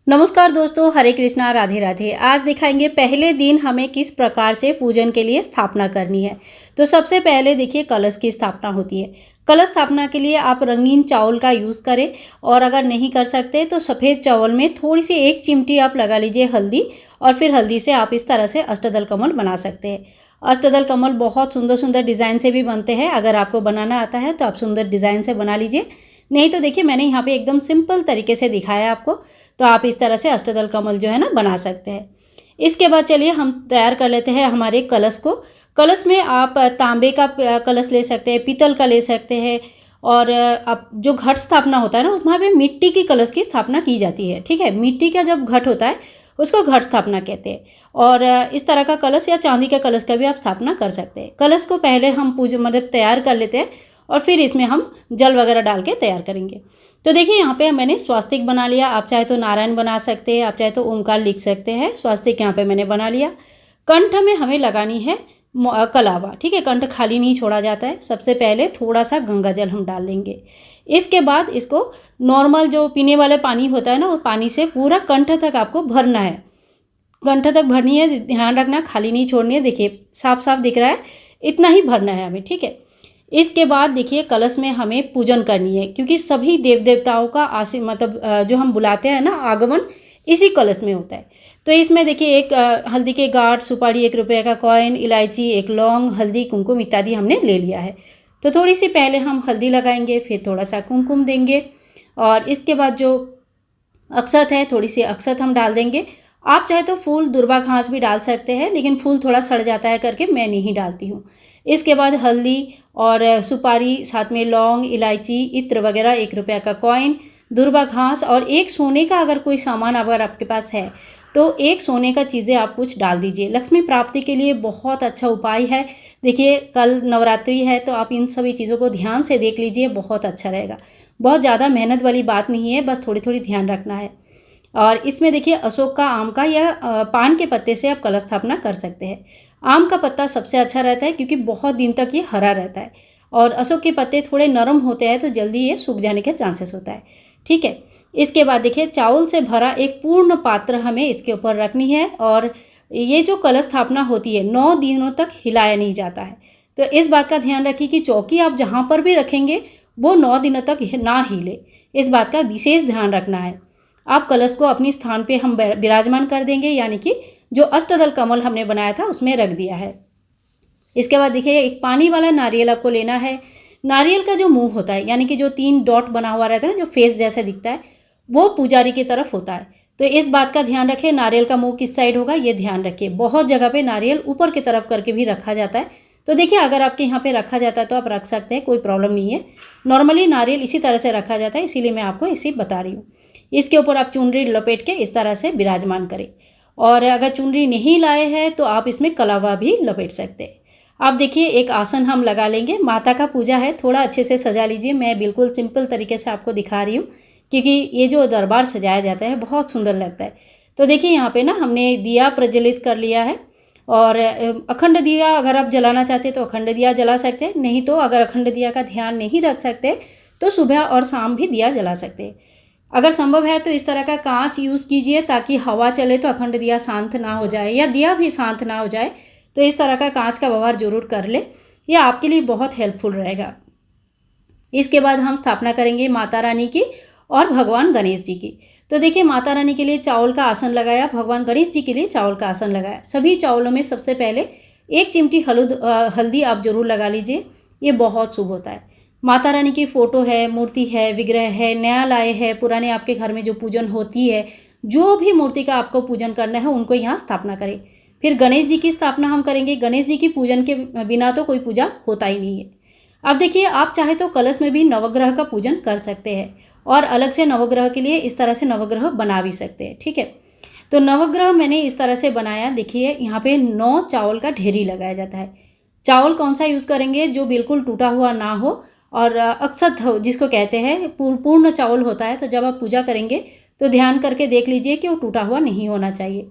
नमस्कार दोस्तों, हरे कृष्णा, राधे राधे। आज दिखाएंगे पहले दिन हमें किस प्रकार से पूजन के लिए स्थापना करनी है। तो सबसे पहले देखिए कलश की स्थापना होती है। कलश स्थापना के लिए आप रंगीन चावल का यूज़ करें और अगर नहीं कर सकते तो सफ़ेद चावल में थोड़ी सी 1 चिमटी आप लगा लीजिए हल्दी, और फिर हल्दी से आप इस तरह से अष्टदल कमल बना सकते हैं। अष्टदल कमल बहुत सुंदर सुंदर डिज़ाइन से भी बनते हैं। अगर आपको बनाना आता है तो आप सुंदर डिज़ाइन से बना लीजिए, नहीं तो देखिए मैंने यहाँ पे एकदम सिंपल तरीके से दिखाया आपको, तो आप इस तरह से अष्टदल कमल जो है ना बना सकते हैं। इसके बाद चलिए हम तैयार कर लेते हैं हमारे कलश को। कलश में आप तांबे का कलश ले सकते हैं, पीतल का ले सकते हैं, और आप जो घट स्थापना होता है ना वहाँ पे मिट्टी की कलश की स्थापना की जाती है। ठीक है, मिट्टी का जब घट होता है उसको घट स्थापना कहते हैं। और इस तरह का कलश या चांदी का कलश का भी आप स्थापना कर सकते हैं। कलश को पहले हम मतलब तैयार कर लेते हैं और फिर इसमें हम जल वगैरह डाल के तैयार करेंगे। तो देखिए यहाँ पे मैंने स्वास्तिक बना लिया। आप चाहे तो नारायण बना सकते हैं, आप चाहे तो ओंकार लिख सकते हैं। स्वास्तिक यहाँ पे मैंने बना लिया। कंठ में हमें लगानी है कलावा। ठीक है, कंठ खाली नहीं छोड़ा जाता है। सबसे पहले थोड़ा सा गंगा जल हम डाल लेंगे। इसके बाद इसको नॉर्मल जो पीने वाले पानी होता है ना, वो पानी से पूरा कंठ तक आपको भरना है। कंठ तक भरनी है, ध्यान रखना खाली नहीं छोड़नी है। देखिए साफ साफ दिख रहा है, इतना ही भरना है हमें। ठीक है, इसके बाद देखिए कलश में हमें पूजन करनी है, क्योंकि सभी देव देवताओं का जो हम बुलाते हैं ना आगमन, इसी कलश में होता है। तो इसमें देखिए एक हल्दी के गांठ, सुपारी, 1 रुपये का कॉइन, इलायची, 1 लौंग, हल्दी, कुमकुम इत्यादि हमने ले लिया है। तो थोड़ी सी पहले हम हल्दी लगाएंगे, फिर थोड़ा सा कुमकुम देंगे, और इसके बाद जो अक्षत है थोड़ी सी अक्षत हम डाल देंगे। आप चाहे तो फूल दुर्वा घास भी डाल सकते हैं, लेकिन फूल थोड़ा सड़ जाता है करके मैं नहीं डालती हूँ। इसके बाद हल्दी और सुपारी, साथ में लौंग, इलायची, इत्र वगैरह, 1 रुपये का कॉइन, दुर्वा घास और 1 सोने का अगर कोई सामान अगर आपके पास है तो 1 सोने का चीज़ें आप कुछ डाल दीजिए। लक्ष्मी प्राप्ति के लिए बहुत अच्छा उपाय है। देखिए कल नवरात्रि है, तो आप इन सभी चीज़ों को ध्यान से देख लीजिए, बहुत अच्छा रहेगा। बहुत ज़्यादा मेहनत वाली बात नहीं है, बस थोड़ी थोड़ी ध्यान रखना है। और इसमें देखिए अशोक का, आम का या पान के पत्ते से आप कलश स्थापना कर सकते हैं। आम का पत्ता सबसे अच्छा रहता है, क्योंकि बहुत दिन तक ये हरा रहता है, और अशोक के पत्ते थोड़े नरम होते हैं तो जल्दी ये सूख जाने के चांसेस होता है। ठीक है, इसके बाद देखिए चावल से भरा एक पूर्ण पात्र हमें इसके ऊपर रखनी है, और ये जो कलश स्थापना होती है 9 दिनों तक हिलाया नहीं जाता है। तो इस बात का ध्यान रखिए कि चौकी आप जहाँ पर भी रखेंगे वो 9 दिनों तक ना हिले, इस बात का विशेष ध्यान रखना है। आप कलश को अपनी स्थान पे हम विराजमान कर देंगे, यानी कि जो अष्टदल कमल हमने बनाया था उसमें रख दिया है। इसके बाद देखिए एक पानी वाला नारियल आपको लेना है। नारियल का जो मुंह होता है, यानी कि जो 3 डॉट बना हुआ रहता है ना, जो फेस जैसा दिखता है, वो पुजारी की तरफ होता है। तो इस बात का ध्यान रखें, नारियल का मुंह किस साइड होगा ये ध्यान रखिए। बहुत जगह पे नारियल ऊपर की तरफ करके भी रखा जाता है, तो देखिए अगर आपके यहाँ पे रखा जाता है तो आप रख सकते हैं, कोई प्रॉब्लम नहीं है। नॉर्मली नारियल इसी तरह से रखा जाता है, इसीलिए मैं आपको इसी बता रही हूँ। इसके ऊपर आप चुनरी लपेट के इस तरह से विराजमान करें, और अगर चुनरी नहीं लाए हैं तो आप इसमें कलावा भी लपेट सकते हैं। आप देखिए एक आसन हम लगा लेंगे। माता का पूजा है, थोड़ा अच्छे से सजा लीजिए। मैं बिल्कुल सिंपल तरीके से आपको दिखा रही हूँ, क्योंकि ये जो दरबार सजाया जाता है बहुत सुंदर लगता है। तो देखिए यहाँ पे ना हमने दिया प्रज्वलित कर लिया है, और अखंड दिया अगर आप जलाना चाहते हैं तो अखंड दिया जला सकते हैं, नहीं तो अगर अखंड दिया का ध्यान नहीं रख सकते तो सुबह और शाम भी दिया जला सकते हैं। अगर संभव है तो इस तरह का कांच यूज़ कीजिए, ताकि हवा चले तो अखंड दिया शांत ना हो जाए, या दिया भी शांत ना हो जाए। तो इस तरह का कांच का व्यवहार जरूर कर ले, यह आपके लिए बहुत हेल्पफुल रहेगा। इसके बाद हम स्थापना करेंगे माता रानी की और भगवान गणेश जी की। तो देखिए माता रानी के लिए चावल का आसन लगाया, भगवान गणेश जी के लिए चावल का आसन लगाया। सभी चावलों में सबसे पहले 1 चिमटी हल्दी आप जरूर लगा लीजिए, ये बहुत शुभ होता है। माता रानी की फ़ोटो है, मूर्ति है, विग्रह है, नया लाए है, पुराने आपके घर में जो पूजन होती है, जो भी मूर्ति का आपको पूजन करना है उनको यहाँ स्थापना करें। फिर गणेश जी की स्थापना हम करेंगे। गणेश जी की पूजन के बिना तो कोई पूजा होता ही नहीं है। अब देखिए आप चाहे तो कलश में भी नवग्रह का पूजन कर सकते हैं, और अलग से नवग्रह के लिए इस तरह से नवग्रह बना भी सकते हैं। ठीक है, तो नवग्रह मैंने इस तरह से बनाया। देखिए यहाँ पे 9 चावल का ढेरी लगाया जाता है। चावल कौन सा यूज़ करेंगे? जो बिल्कुल टूटा हुआ ना हो, और अक्षत हो जिसको कहते हैं, पूर्ण चावल होता है। तो जब आप पूजा करेंगे तो ध्यान करके देख लीजिए कि वो टूटा हुआ नहीं होना चाहिए।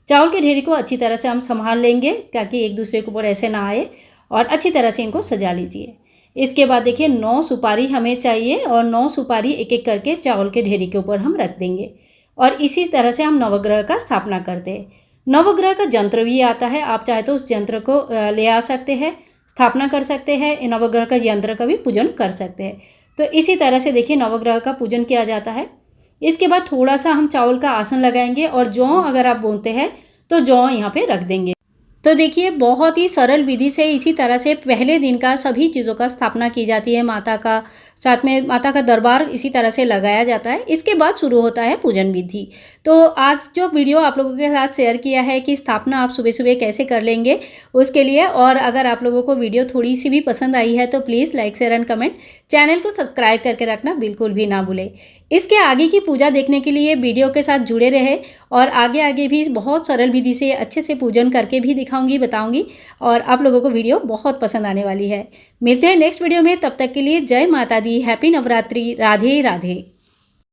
चावल के ढेरी को अच्छी तरह से हम संभाल लेंगे, ताकि एक दूसरे के ऊपर ऐसे ना आए, और अच्छी तरह से इनको सजा लीजिए। इसके बाद देखिए 9 सुपारी हमें चाहिए, और 9 सुपारी एक एक करके चावल के ढेरी के ऊपर हम रख देंगे। और इसी तरह से हम नवग्रह का स्थापना करते हैं। नवग्रह का यंत्र भी आता है, आप चाहे तो उस यंत्र को ले आ सकते हैं, स्थापना कर सकते हैं, नवग्रह का यंत्र का भी पूजन कर सकते हैं। तो इसी तरह से देखिए नवग्रह का पूजन किया जाता है। इसके बाद थोड़ा सा हम चावल का आसन लगाएंगे और जौ अगर आप बोते हैं तो जौ यहाँ पे रख देंगे। तो देखिए बहुत ही सरल विधि से इसी तरह से पहले दिन का सभी चीज़ों का स्थापना की जाती है। माता का साथ में माता का दरबार इसी तरह से लगाया जाता है। इसके बाद शुरू होता है पूजन विधि। तो आज जो वीडियो आप लोगों के साथ शेयर किया है कि स्थापना आप सुबह सुबह कैसे कर लेंगे उसके लिए, और अगर आप लोगों को वीडियो थोड़ी सी भी पसंद आई है तो please like share and comment, channel को सब्सक्राइब करके रखना बिल्कुल भी ना भूलें। इसके आगे की पूजा देखने के लिए वीडियो के साथ जुड़े रहे, और आगे आगे भी बहुत सरल विधि से अच्छे से पूजन करके भी दिखाऊंगी, बताऊंगी, और आप लोगों को वीडियो बहुत पसंद आने वाली है। मिलते हैं नेक्स्ट वीडियो में, तब तक के लिए जय माता दी, हैप्पी नवरात्रि, राधे राधे।